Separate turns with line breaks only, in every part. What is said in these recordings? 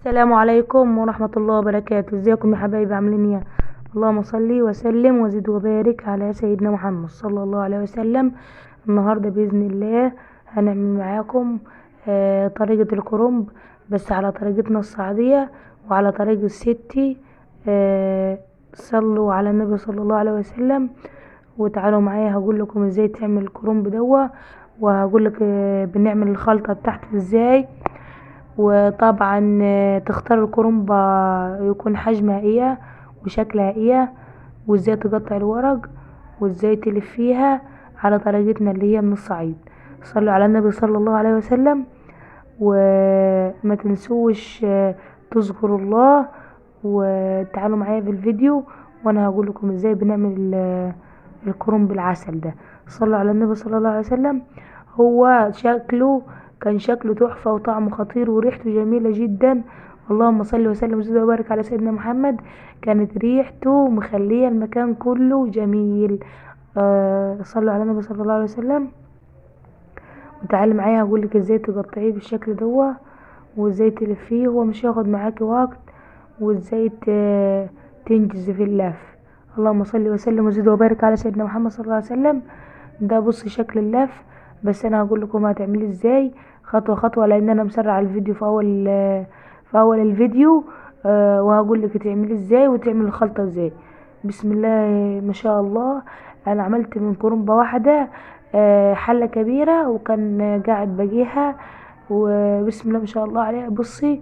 السلام عليكم ورحمة الله وبركاته. ازيكم يا حبايبي، عاملين ايه؟ اللهم صل وسلم وزد وبارك على سيدنا محمد صلى الله عليه وسلم. النهاردة بإذن الله هنعمل معاكم طريقة الكرنب، بس على طريقتنا الصعيدية وعلى طريقة ستي. صلوا على النبي صلى الله عليه وسلم. وتعالوا معايا هقول لكم ازاي تعمل الكرنب دوا، وهقول لك بنعمل الخلطة بتاعته ازاي. وطبعا تختار الكرنبة يكون حجمها ايه وشكلها ايه، وازاي تقطع الورق وازاي تلفيها على طريقتنا اللي هي من الصعيد. صلوا على النبي صلى الله عليه وسلم. وما تنسوش تذكروا الله. وتعالوا معايا في الفيديو وانا هقول لكم ازاي بنعمل الكرنب بالعسل ده. صلوا على النبي صلى الله عليه وسلم. هو كان شكله تحفة وطعمه خطير وريحته جميلة جدا. اللهم صل وسلم وزد وبارك على سيدنا محمد. كانت ريحته مخلية المكان كله جميل. صلوا على النبي صلى الله عليه وسلم. وتعالي معايا هقولك ازاي تقطعيه بالشكل دوا، وازاي تلفيه، هو مش هياخد معاكي وقت، وازاي تنجزي في اللف. اللهم صل وسلم وزد وبارك على سيدنا محمد صلى الله عليه وسلم. ده بصي شكل اللف، بس انا هقول لكم هتعمليه ازاي خطوه خطوه، لان انا مسرع الفيديو في اول الفيديو. وهقول لك تعمليه ازاي وتعمل الخلطه ازاي. بسم الله ما شاء الله. انا عملت من كرنبه واحده حله كبيره، وكان قاعد بجيها، وبسم الله ما شاء الله عليها. بصي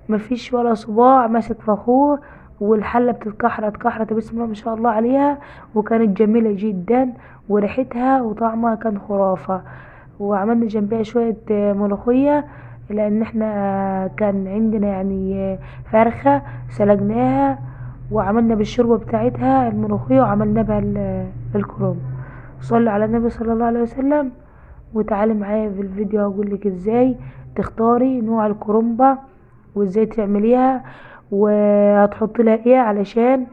مفيش ولا صباع ماسك في اخوه، والحله بتتكحرت بسم الله ما شاء الله عليها. وكانت جميله جدا، وريحتها وطعمها كان خرافه. وعملنا جنبها شويه ملوخيه، لان احنا كان عندنا يعني فرخه سلقناها، وعملنا بالشوربه بتاعتها الملوخيه، وعملنا بها الكرنب. صلي على النبي صلى الله عليه وسلم. وتعالي معايا في الفيديو هقولك ازاي تختاري نوع الكرنبة وازاي تعمليها، وهتحطي لها ايه علشان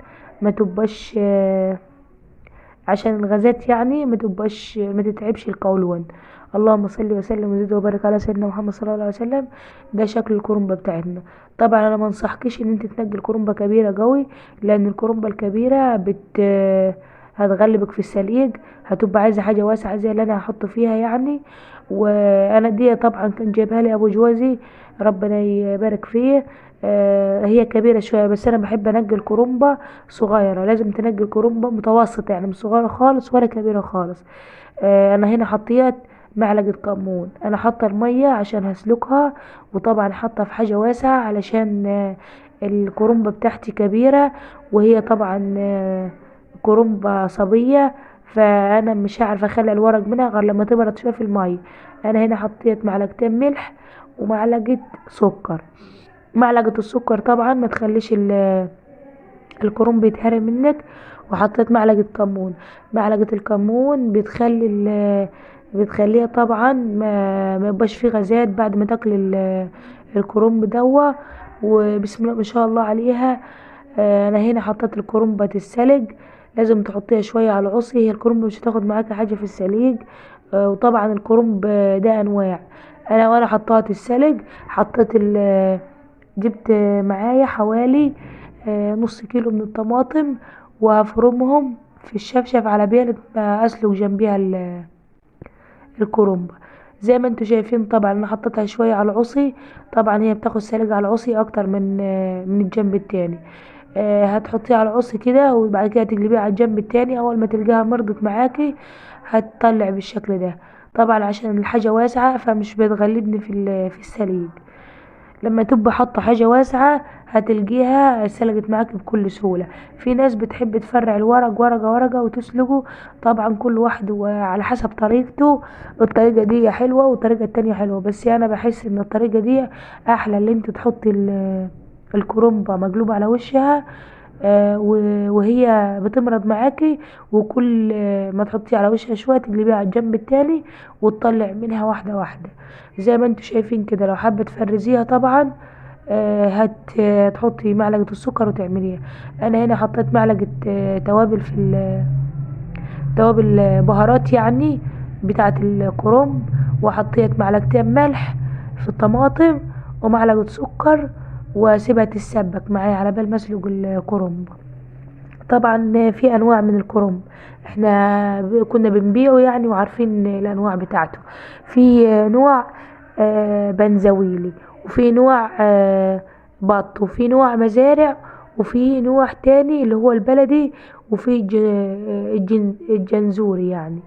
ما تبقاش عشان الغازات، يعني ما تتعبش القولون. اللهم صل وسلم وزد وبارك على سيدنا محمد صلى الله عليه وسلم. ده شكل الكرنبة بتاعتنا. طبعا انا ما انصحكيش ان انت تنقي الكرنبة كبيرة قوي، لان الكرنبة الكبيرة هتغلبك في السليق. هتبقى عايزة حاجة واسعة زي اللي انا هحط فيها يعني. وانا دي طبعا كان جايبها لي ابو جوازي، ربنا يبارك فيه. هي كبيرة شوية، بس انا بحب انقي الكرنبة صغيرة. لازم تنقي الكرنبة متوسطة، يعني مش صغيرة خالص ولا كبيرة خالص. انا هنا حطيت معلقة كمون. انا حاطة المية عشان هسلكها، وطبعا حاطة في حاجة واسعة علشان الكرنبة بتاعتي كبيرة، وهي طبعا كرنبة صبية، فانا مش هعرف اخلي الورق منها غير لما تبرد شوية في المية. انا هنا حطيت معلقتين ملح ومعلقة سكر. معلقة السكر طبعا ما تخليش الكرنب يتهري منك. وحطيت معلقة كمون. معلقة الكمون بتخليها طبعا ما يبقاش فيه غازات بعد ما تاكل الكرنب دوا. وبسم الله ما شاء الله عليها. انا هنا حطيت الكرنبة تتسلق. لازم تحطيها شوية على العصي، هي الكرنب مش هتاخد معاكي حاجة في السليق. وطبعا الكرنب ده انواع. وانا حطاها تتسلق، حطيت جبت معايا حوالي نص كيلو من الطماطم، وهفرمهم في الشفشف على بيلة ما اسلق جنبيها الكرنبة. زي ما انتوا شايفين طبعا انا حطيتها شوية على العصي. طبعا هي بتاخد سلق على العصي اكتر من الجنب التاني. هتحطيها على العصي كده، وبعد كده تقلبيها على الجنب التاني. اول ما تلقاها مرضت معاكي هتطلع بالشكل ده. طبعا عشان الحاجة واسعة فمش بتغلبني في السليق. لما تبقى حاطه حاجه واسعه هتلقيها سلقت معاك بكل سهوله. في ناس بتحب تفرع الورق ورقه ورقه وتسلقه. طبعا كل واحد وعلى حسب طريقته. الطريقه دي حلوه والطريقه التانية حلوه، بس انا بحس ان الطريقه دي احلى، اللي انت تحطي الكرنبه مقلوبه على وشها وهي بتمرض معاكي. وكل ما تحطيها على وشها شويه تقلبيها على الجنب التاني، وتطلع منها واحده واحده زي ما انتوا شايفين كده. لو حابه تفرزيها طبعا هتحطي معلقه السكر وتعمليها. انا هنا حطيت معلقه توابل توابل بهارات يعني بتاعه الكرنب، وحطيت معلقتين ملح في الطماطم، ومعلقه سكر، واسيبها تتسبك معايا على بال ما اسلق الكرنب. طبعا في انواع من الكرنب، احنا كنا بنبيعه يعني وعارفين الانواع بتاعته. في نوع بنزويلي، وفي نوع بط، وفي نوع مزارع، وفي نوع تاني اللي هو البلدي، وفي الجنزوري يعني.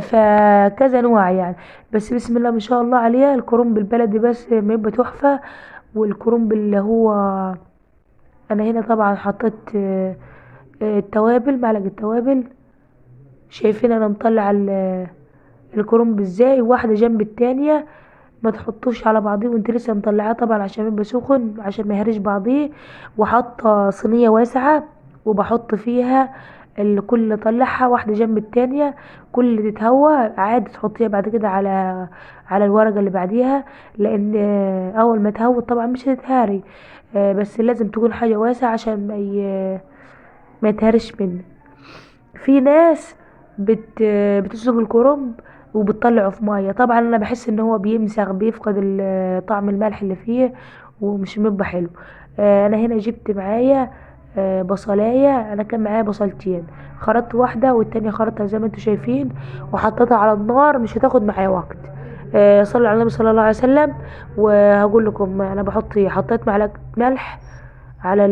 فكذا نوع يعني. بس بسم الله ما شاء الله عليها، الكرنب البلدي بس ما يبقى تحفة. والكرنب اللي هو، انا هنا طبعا حطيت التوابل، معلقة توابل. شايفين انا مطلع الكرنب ازاي واحدة جنب التانية، ما تحطوش على بعضيه وانت لسه مطلعاه طبعا عشان يبقى سخن، عشان ما يهرش بعضيه. وحاطه صينيه واسعه، وبحط فيها كل اللي طلعها واحده جنب التانية. كل اللي تتهوى عادي تحطيها بعد كده على الورقه اللي بعديها، لان اول ما تهوى طبعا مش هتتهاري. بس لازم تكون حاجه واسعه عشان ما يتهرش منك. في ناس بتسلق الكرنب وبتطلعه في ميه، طبعا انا بحس ان هو بيمسخ، بيفقد طعم الملح اللي فيه، ومش بيبقى حلو. انا هنا جبت معايا بصلايه، انا كان معايا بصلتين، خرطت واحده والتانية خرطتها زي ما انتوا شايفين، وحطيتها على النار، مش هتاخد معايا وقت. صلوا على النبي صلى الله عليه وسلم. وهقول لكم انا بحط ايه. حطيت معلقه ملح على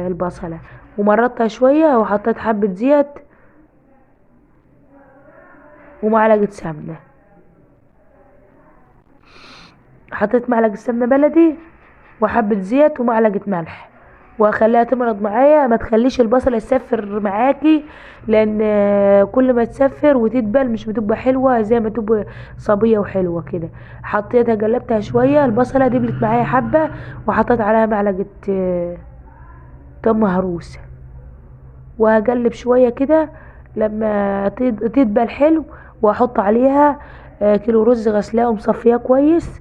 البصله، ومرطها شويه، وحطيت حبه زيت ومعلقة سمنة. حطيت معلقة سمنة بلدي وحبة زيت ومعلقة ملح، واخليها تمرض معايا. ما تخليش البصلة تسفر معاكي، لان كل ما تسفر وتدبل مش بتبقى حلوة زي ما تبقى صبية وحلوة كده. حطيتها قلبتها شوية، البصلة دبلت معايا حبة، وحطيت عليها معلقة توم مهروس، وهقلب شوية كده لما تدبل حلو. واحط عليها كيلو رز غسلاه ومصفياه كويس،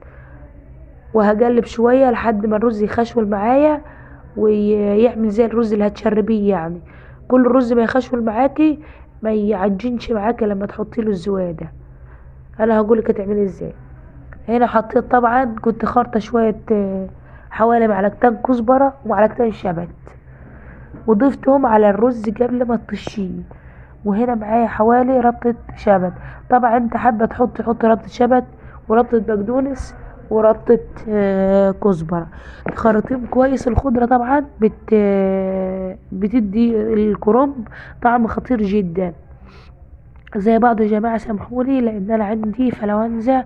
وهقلب شوية لحد ما الرز يخشول معايا ويعمل زي الرز اللي هتشربيه يعني. كل الرز ما يخشول معاكي، ما يعجنش معاكي لما تحطي له الزوادة. انا هقولك هتعملي ازاي. هنا حطيت طبعا، كنت خارطة شوية حوالي معلقتين كزبرة ومعلقتين شبت، وضفتهم على الرز قبل ما تطشيه. وهنا معايا حوالي ربطة شبت. طبعا انت حابة حطي ربطة شبت وربطة بقدونس وربطة كزبرة. تخرطيهم كويس. الخضرة طبعا بتدي الكرنب طعم خطير جدا. زي بعض يا جماعة سامحوني، لان انا عندي فلونزا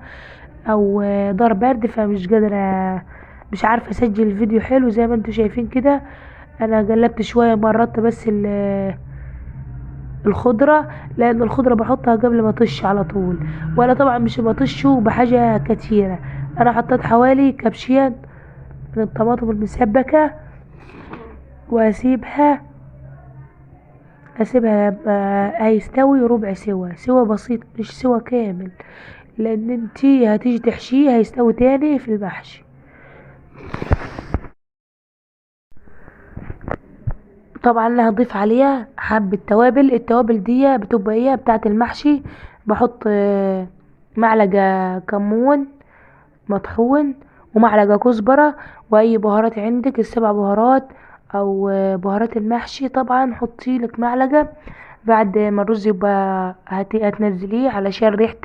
او دار برد، فمش قادرة، مش عارفة اسجل الفيديو حلو زي ما انتوا شايفين كده. انا قلبت شوية مرات بس الخضرة، لان الخضرة بحطها قبل ما طش على طول، وانا طبعا مش بطشه بحاجة كتيرة. انا حطيت حوالي كبشين من الطماطم المسبكة، واسيبها هيستوي ربع سوا بسيط، مش سوا كامل، لان انتي هتيجي تحشيه هيستوي تاني في المحشي. طبعا انا هضيف عليها حبة توابل. التوابل دي بتبقى هي بتاعة المحشي. بحط معلقة كمون مطحون، ومعلقة كزبرة، واي بهارات عندك، السبع بهارات او بهارات المحشي. طبعا حطي لك معلقة بعد ما الرز يبقى هتنزليه، علشان ريحة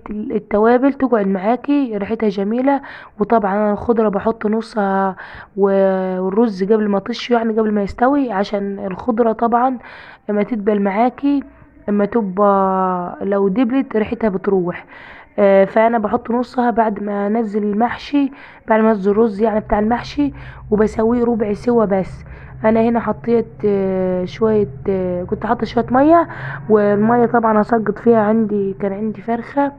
التوابل تقعد معاكي ريحتها جميلة. وطبعا انا الخضرة بحط نصها، والرز قبل ما طشه يعني قبل ما يستوي، عشان الخضرة طبعا لما تدبل معاكي، لما تبقى لو دبلت ريحتها بتروح. فانا بحط نصها بعد ما انزل المحشي، بعد ما انزل الرز يعني بتاع المحشي، وبسويه ربع سوا بس. انا هنا حطيت شويه، كنت حاطه شويه ميه، والميه طبعا هسقط فيها، كان عندي فرخه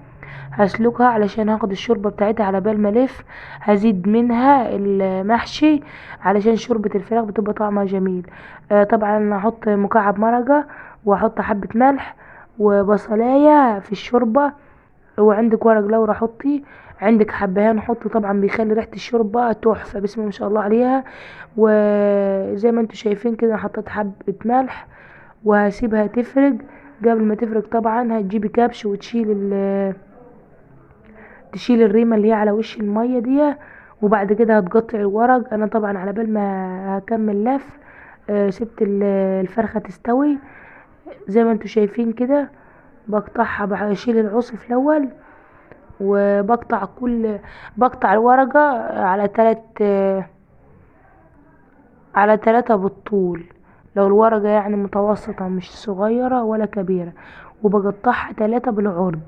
هسلقها علشان هاخد الشوربه بتاعتها على بال ما الف. هزيد منها المحشي علشان شوربه الفراخ بتبقى طعمها جميل. طبعا هحط مكعب مرقه، واحط حبه ملح وبصلايه في الشوربه. وعندك ورق لورا حطي، عندك حبهان حطي، طبعا بيخلي ريحة الشوربة تحفة، بسم الله ما شاء الله عليها. وزي ما انتوا شايفين كده حطيت حبة ملح، وهسيبها تفرج. قبل ما تفرج طبعا هتجيبي كبش وتشيل تشيل الريمة اللي هي على وش المية دي، وبعد كده هتقطع الورق. انا طبعا على بال ما هكمل لف سبت الفرخة تستوي زي ما انتوا شايفين كده. بقطعها، بشيل العصف الاول، بقطع الورقة على 3 بالطول. لو الورقة يعني متوسطة مش صغيرة ولا كبيرة، وبقطعها 3 بالعرض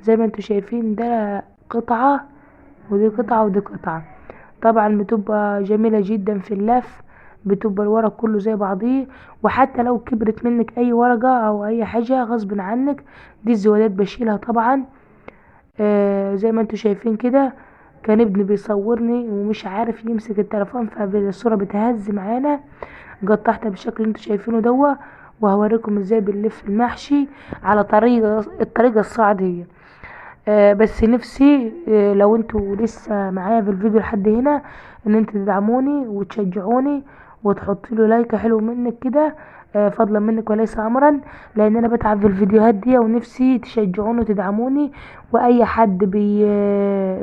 زي ما انتوا شايفين. ده قطعة ودي قطعة ودي قطعة. طبعا بتبقى جميلة جدا في اللف، بتبقى الورق كله زي بعضيه. وحتى لو كبرت منك اي ورقة او اي حاجة غصب عنك، دي الزوادات بشيلها طبعا. زي ما انتوا شايفين كده. كان ابني بيصورني ومش عارف يمسك التليفون، فالصورة بتهز معانا. قطعتها بالشكل اللي انتوا شايفينه دوا. وهوريكم ازاي بنلف المحشي على الطريقة الصعيدية. بس نفسي لو انتوا لسه معايا في الفيديو لحد هنا، ان انتوا تدعموني وتشجعوني وتحطوا له لايك حلو منك كده، فضلا منك وليس امرا. لان انا بتعب في الفيديوهات دي، ونفسي تشجعوني وتدعموني. واي حد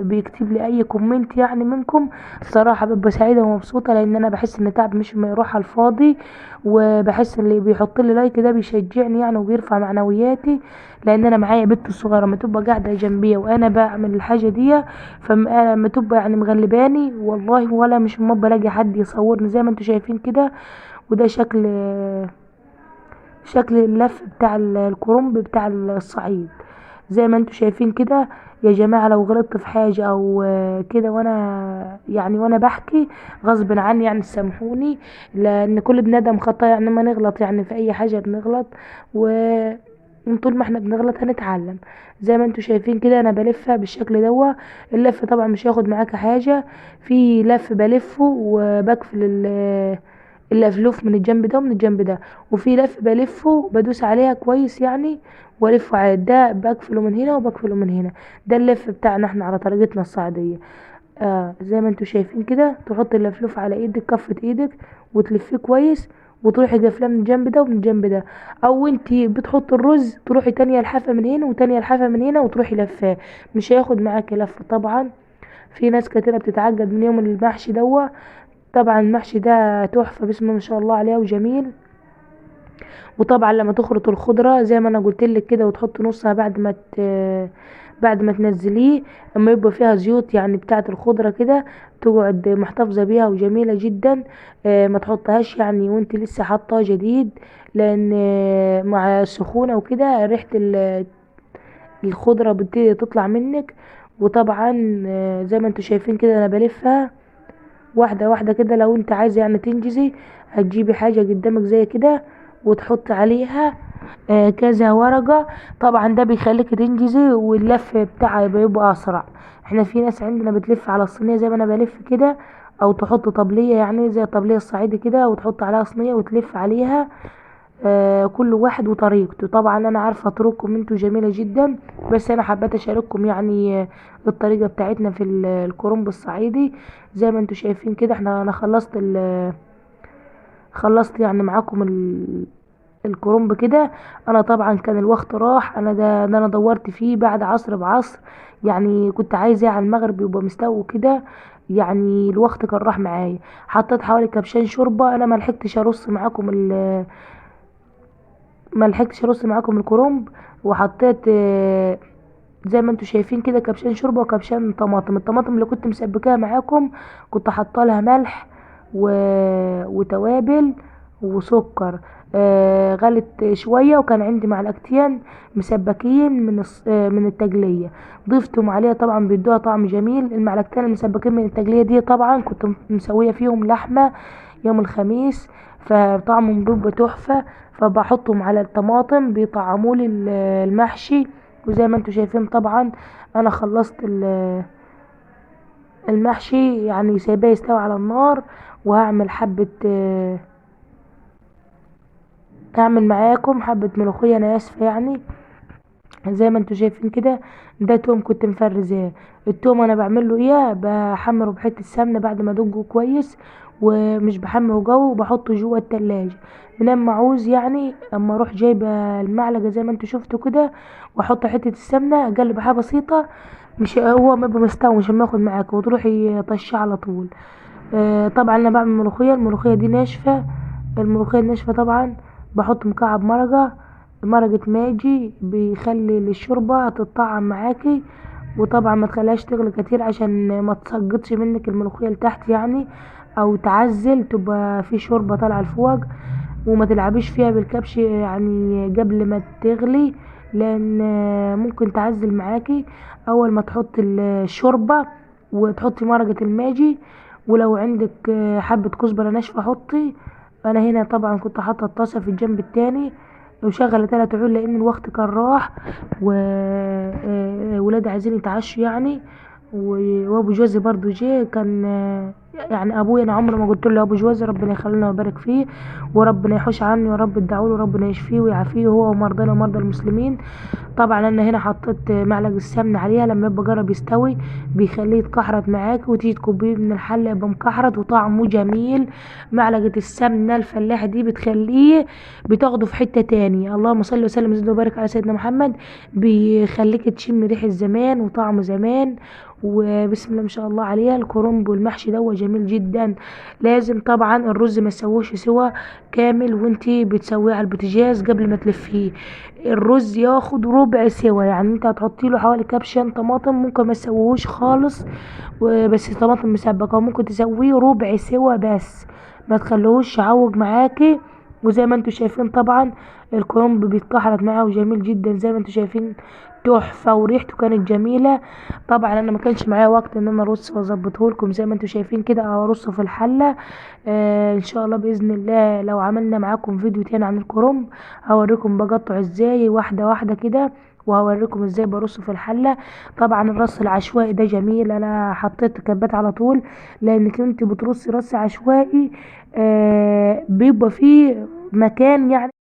بيكتب لي اي كومنت يعني منكم، صراحة ببقى سعيدة ومبسوطة، لان انا بحس ان تعب مش ما يروح على الفاضي. وبحس اللي بيحط لي لايك ده بيشجعني يعني وبيرفع معنوياتي. لان انا معايا بنت صغيره ما تبقى قاعده جنبي وانا بعمل الحاجه دي، فما تبقى يعني مغلباني والله، ولا مش بلاقي حد يصورني زي ما انتوا شايفين كده. وده شكل اللف بتاع الكرنب بتاع الصعيد زي ما انتوا شايفين كده. يا جماعة لو غلطت في حاجة او كده، وانا بحكي غصب عني يعني سامحوني. لان كل بني ادم خطأ، يعني ما نغلط يعني في اي حاجة بنغلط. و من طول ما احنا بنغلط هنتعلم. زي ما انتوا شايفين كده انا بلفها بالشكل دوا. اللف طبعا مش هياخد معاك حاجة. في لف بلفه وبقفل الافلوف من الجنب ده ومن الجنب ده. وفي لف بلفه بدوس عليها كويس يعني، والفه على ده، بقفله من هنا وبقفله من هنا. ده اللف بتاعنا احنا على طريقتنا الصعيدية. زي ما انتوا شايفين كده. تحط اللفلوف على ايدك، كفة ايدك، وتلفيه كويس، وتروحي قافلاه من الجنب ده ومن الجنب ده. او انتي بتحط الرز تروحي تانية الحافة من هنا وتانية الحافة من هنا وتروحي لفاه. مش هياخد معاكي لفة طبعا. في ناس كتيرة بتتعقد من يوم المحشي دوا. طبعا المحشي ده تحفة بسم الله ما شاء الله عليه وجميل. وطبعا لما تخرط الخضرة زي ما انا قلت لك كده، وتحط نصها بعد ما تنزليه، اما يبقى فيها زيوت يعني بتاعه الخضرة كده، تقعد محتفظة بيها وجميلة جدا. ما تحطهاش يعني وانت لسه حاطاه جديد. لان مع السخونة وكده ريحة الخضرة بتبتدي تطلع منك. وطبعا زي ما انتوا شايفين كده انا بلفها واحدة واحدة كده. لو انت عايزة يعني تنجزي، هتجيبي حاجة قدامك زي كده وتحط عليها كذا ورقة. طبعا ده بيخليك تنجزي واللف بتاعها بيبقى اسرع. احنا في ناس عندنا بتلف على الصينية زي ما انا بلف كده، او تحط طبلية يعني زي الطبلية الصعيدي كده، وتحط عليها صينية وتلف عليها. كل واحد وطريقته. طبعا انا عارفة طرقكم انتوا جميلة جدا، بس انا حبيت اشارككم يعني الطريقة بتاعتنا في الكرنب الصعيدي. زي ما انتوا شايفين كده انا خلصت يعني معاكم الكرنب كده. انا طبعا كان الوقت راح. ده انا دورت فيه بعد عصر بعصر. يعني كنت عايزة على المغرب يبقى مستوي كده. يعني الوقت كان راح معايا. حطيت حوالي كبشين شوربة. انا ما لحقتش ارص معاكم الكرنب. وحطيت زي ما انتوا شايفين كده كبشين شوربه وكبشين طماطم. الطماطم اللي كنت مسبكاها معاكم كنت حاطه لها ملح و... وتوابل وسكر. غلت شويه، وكان عندي معلقتين مسبكين من التقليه. ضفتهم عليها طبعا بيدوها طعم جميل. المعلقتين المسبكين من التقليه دي طبعا كنت مسويه فيهم لحمه يوم الخميس، فطعمهم بيبقى تحفه. فبحطهم على الطماطم بيطعمولي المحشي. وزي ما انتوا شايفين طبعا انا خلصت المحشي يعني سايباه يستوي على النار. وهعمل هعمل معاكم حبة ملوخية. انا اسفة يعني. زي ما انتوا شايفين كده. ده توم كنت مفرزاه. التوم انا بعمل له ايه، بحمره بحته سمنه بعد ما ادوجه كويس، ومش بحمره جو، وبحطه جوه التلاجة. لما عاوز يعني اما اروح جايبه المعلقه زي ما انتوا شفتوا كده، واحط حته السمنه اقلب حاجه بسيطه، مش هو ما يبقى مستوي مش هما ياخد معاك وتروحي طشه على طول. طبعا انا بعمل ملوخيه، الملوخيه دي ناشفه. الملوخيه الناشفه طبعا بحط مكعب مرقه ماجي، بيخلي الشوربه تتطعم معاكي. وطبعا ما تخليهاش تغلي كتير عشان ما تسقطش منك الملوخيه لتحت يعني، او تعزل تبقى في شوربه طالعه لفوق. وما تلعبيش فيها بالكبش يعني قبل ما تغلي، لان ممكن تعزل معاكي. اول ما تحطي الشوربه وتحطي مرقه الماجي، ولو عندك حبه كزبره ناشفه حطي. انا هنا طبعا كنت حاطه الطاسه في الجنب التاني وشغله 3 عيون، لان الوقت كان راح وولادي عايزين يتعشوا يعني. وابو جوزي برضو جه كان يعني ابويا انا عمري ما قلت له ابو جوزي، ربنا يخلينا ويبارك فيه، وربنا يحوش عني، يا رب ادعوا له ربنا يشفيه ويعافيه هو ومرضانا ومرضى المسلمين. طبعا انا هنا حطيت معلقه السمنه عليها، لما يبقى جرب يستوي بيخليه يتكحرت معاك، وتيجي تكبيه من الحله يبقى مكحرت وطعمه جميل. معلقه السمنه الفلاحه دي بتخليه بتاخده في حته تاني. اللهم صل وسلم وزد وبارك على سيدنا محمد. بيخليك تشم ريحه زمان وطعم زمان. وبسم الله ما شاء الله عليها. الكرنب والمحشي ده جميل جدا. لازم طبعا الرز ما تسووش سوا كامل وانتي بتسويه على البوتاجاز قبل ما تلفيه. الرز ياخد ربع سوا، يعني انت هتحطي له حوالي كبشة طماطم، ممكن ما تسويهوش خالص بس طماطم مسبكة، وممكن تسويه ربع سوا بس، ما تخلوهوش يعوج معاكي. وزي ما انتوا شايفين طبعا الكرنب بيتكحرت معاه وجميل جدا زي ما انتوا شايفين، تحفة وريحته كانت جميلة. طبعا انا ما كانش معايا وقت ان انا ارص واظبطه لكم زي ما انتوا شايفين كده او ارصه في الحلة. ان شاء الله باذن الله لو عملنا معاكم فيديو تاني عن الكرنب هوريكم بقطعه ازاي واحدة واحدة كده، وهوريكم ازاي برصه في الحلة. طبعا الرص العشوائي ده جميل، انا حطيت كبات على طول، لانك انت بترصي رص عشوائي بيبقى فيه مكان يعني